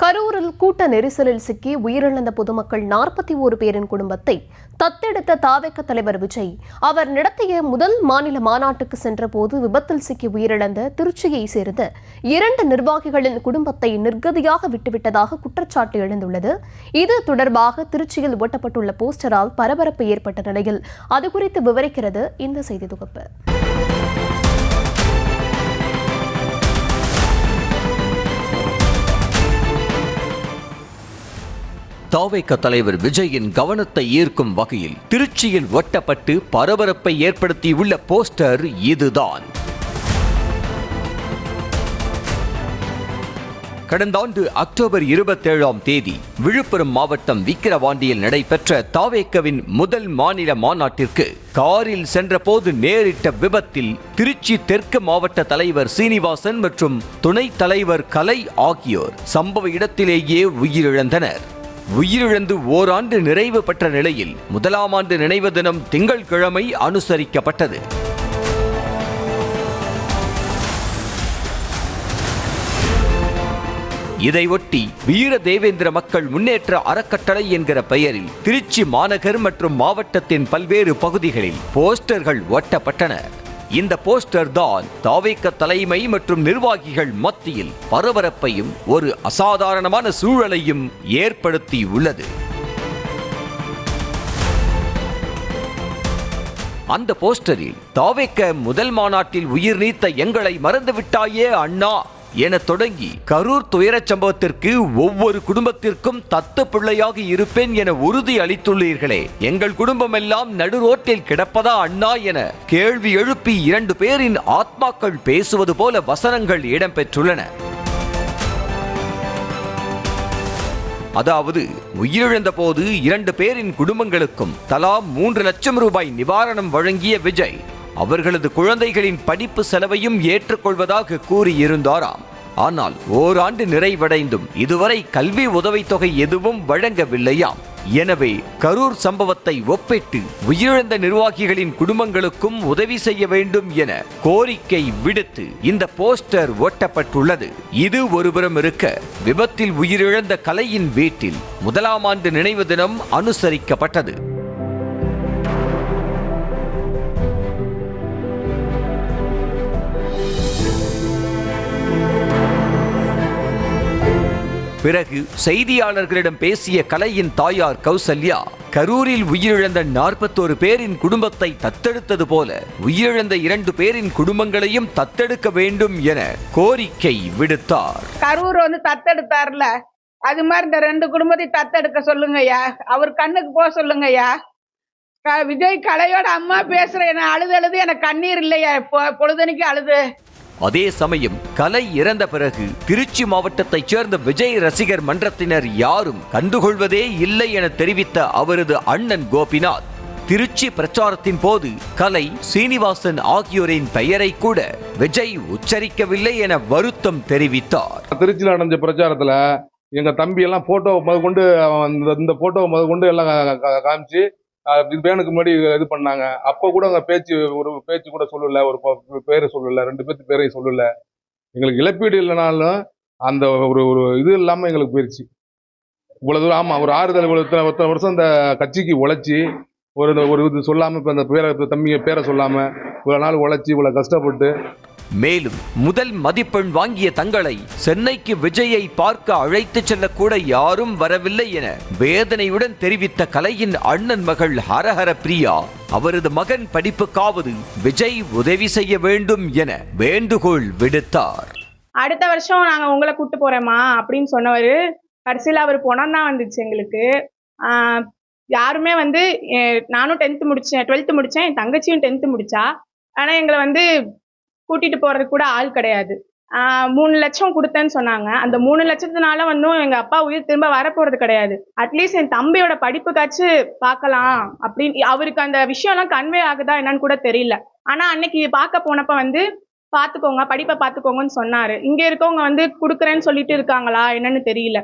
கரூரில் கூட்ட நெரிசலில் சிக்கி உயிரிழந்த பொதுமக்கள் 41 பேரின் குடும்பத்தை தத்தெடுத்த தாவேக தலைவர் விஜய் அவர் நடத்திய முதல் மாநில மாநாட்டுக்கு சென்றபோது விபத்தில் சிக்கி உயிரிழந்த திருச்சியை சேர்ந்த 2 நிர்வாகிகளின் குடும்பத்தை நிர்கதியாக விட்டுவிட்டதாக குற்றச்சாட்டு எழுந்துள்ளது. இது தொடர்பாக திருச்சியில் ஒட்டப்பட்டுள்ள போஸ்டரால் பரபரப்பு ஏற்பட்ட நிலையில் அது குறித்து விவரிக்கிறது இந்த செய்தி தொகுப்பு. தாவேக தலைவர் விஜயின் கவனத்தை ஈர்க்கும் வகையில் திருச்சியில் ஒட்டப்பட்டு பரபரப்பை ஏற்படுத்தியுள்ள போஸ்டர் இதுதான். கடந்த ஆண்டு அக்டோபர் 27ஆம் தேதி விழுப்புரம் மாவட்டம் விக்கிரவாண்டியில் நடைபெற்ற தாவேகவின் முதல் மாநில மாநாட்டிற்கு காரில் சென்றபோது நேரிட்ட விபத்தில் திருச்சி தெற்கு மாவட்ட தலைவர் சீனிவாசன் மற்றும் துணைத் தலைவர் கலை ஆகியோர் சம்பவ இடத்திலேயே உயிரிழந்தனர். உயிரிழந்து ஓராண்டு நிறைவு பெற்ற நிலையில் முதலாம் ஆண்டு நினைவு தினம் திங்கட்கிழமை அனுசரிக்கப்பட்டது. இதையொட்டி வீர தேவேந்திர மக்கள் முன்னேற்ற அறக்கட்டளை என்கிற பெயரில் திருச்சி மாநகர் மற்றும் மாவட்டத்தின் பல்வேறு பகுதிகளில் போஸ்டர்கள் ஒட்டப்பட்டன. இந்த போஸ்டர் தான் தாவேக தலைமை மற்றும் நிர்வாகிகள் மத்தியில் பரபரப்பையும் ஒரு அசாதாரணமான சூழலையும் ஏற்படுத்தியுள்ளது. அந்த போஸ்டரில் தாவேக முதல் மாநாட்டில் உயிர் நீத்த எங்களை மறந்துவிட்டாயே அண்ணா என தொடங்கி கரூர் துயரச் சம்பவத்திற்கு ஒவ்வொரு குடும்பத்திற்கும் தத்து பிள்ளையாக இருப்பேன் என உறுதி அளித்துள்ளீர்களே, எங்கள் குடும்பம் எல்லாம் நடுரோட்டில் கிடப்பதா அண்ணா என கேள்வி எழுப்பி 2 பேரின் ஆத்மாக்கள் பேசுவது போல வசனங்கள் இடம்பெற்றுள்ளன. அதாவது உயிரிழந்த போது 2 பேரின் குடும்பங்களுக்கும் தலா 3 லட்சம் ரூபாய் நிவாரணம் வழங்கிய விஜய் அவர்களது குழந்தைகளின் படிப்பு செலவையும் ஏற்றுக்கொள்வதாக கூறியிருந்தாராம். ஆனால் ஓராண்டு நிறைவடைந்தும் இதுவரை கல்வி உதவித்தொகை எதுவும் வழங்கவில்லையாம். எனவே கரூர் சம்பவத்தை ஒப்பிட்டு உயிரிழந்த நிர்வாகிகளின் குடும்பங்களுக்கும் உதவி செய்ய வேண்டும் என கோரிக்கை விடுத்து இந்த போஸ்டர் ஒட்டப்பட்டுள்ளது. இது ஒருபுறம் இருக்க, விபத்தில் உயிரிழந்த கலையின் வீட்டில் முதலாம் ஆண்டு நினைவு தினம் அனுசரிக்கப்பட்டது. பிறகு செய்தியாளர்களிடம் பேசிய கலையின் தாயார் கௌசல்யா, கரூரில் உயிரிழந்த 41 பேரின் குடும்பத்தை தத்தெடுத்தது போல உயிரிழந்த 2 பேரின் குடும்பங்களையும் தத்தெடுக்க வேண்டும் என கோரிக்கை விடுத்தார். கரூர் தத்தெடுத்தார்ல, அது மாதிரி இந்த 2 குடும்பத்தை தத்தெடுக்க சொல்லுங்கய்யா, அவர் கண்ணுக்கு போக சொல்லுங்கய்யா. விஜய் கலையோட அம்மா பேசுறேன், அழுது எனக்கு கண்ணீர் இல்லையா, பொழுதனைக்கு அழுது. அதே சமயம் கலை இறந்த பிறகு திருச்சி மாவட்டத்தைச் சேர்ந்த விஜய் ரசிகர் மன்றத்தினர் யாரும் கண்டுகொள்வதே இல்லை என தெரிவித்த அவரது அண்ணன் கோபிநாத், திருச்சி பிரச்சாரத்தின் போது கலை, சீனிவாசன் ஆகியோரின் பெயரை கூட விஜய் உச்சரிக்கவில்லை என வருத்தம் தெரிவித்தார். திருச்சியில் நடந்த பிரச்சாரத்துல எங்க தம்பி எல்லாம் போட்டோ முதற்கொண்டு இந்த போட்டோ முதற்கொண்டு எல்லாம் காமிச்சு பேனுக்கு முன்னாடி இது பண்ணாங்க. அப்போ கூட அவங்க ஒரு பேச்சு கூட சொல்லல, ஒரு பேரை சொல்லல, 2 பேர்த்து பேரையும் சொல்லல. எங்களுக்கு இழப்பீடு இல்லைனாலும் அந்த ஒரு இது இல்லாமல் எங்களுக்கு போயிடுச்சு. இவ்வளவு தூரம் ஆமாம், ஒரு ஆறுதல் இத்தனை வருஷம் இந்த கட்சிக்கு உழைச்சி ஒரு இது சொல்லாமல், இப்போ அந்த தம்பியை பேரை சொல்லாமல் இவ்வளோ நாள் உழைச்சி இவ்வளோ கஷ்டப்பட்டு. மேலும் முதல் மதிப்பெண் வாங்கிய தங்களை சென்னைக்கு விஜயை பார்க்க அழைத்து செல்லக்கூட யாரும் வரவில்லை என வேதனையுடன் தெரிவித்த கலையின் அண்ணன் மகள் ஹரஹர பிரியா, அவரது மகன் படிப்புக்காவது விஜய் உதவி செய்ய வேண்டும் என வேண்டுகோள் விடுத்தார். அடுத்த வருஷம் நாங்க உங்களை கூட்டு போறோமா அப்படின்னு சொன்னவர், கடைசியில் அவர் பணம் தான் வந்துச்சு எங்களுக்கு. யாருமே நானும் 10th முடிச்சேன், 12th முடிச்சேன், என் தங்கச்சியும் 10th முடிச்சா. ஆனா எங்களை கூட்டிட்டு போறது கூட ஆள் கிடையாது. 3 லட்சம் கொடுத்தேன்னு சொன்னாங்க. அந்த 3 லட்சத்தினால எங்க அப்பா உயிர் திரும்ப வரப்போறது கிடையாது. அட்லீஸ்ட் என் தம்பியோட படிப்புக்காச்சும் பார்க்கலாம் அப்படின்னு அவருக்கு அந்த விஷயம் எல்லாம் கன்வே ஆகுதா என்னன்னு கூட தெரியல. ஆனா அன்னைக்கு பார்க்க போனப்ப பாத்துக்கோங்க, படிப்பை பாத்துக்கோங்கன்னு சொன்னாரு. இங்க இருக்கவங்க கொடுக்குறேன்னு சொல்லிட்டு இருக்காங்களா என்னன்னு தெரியல.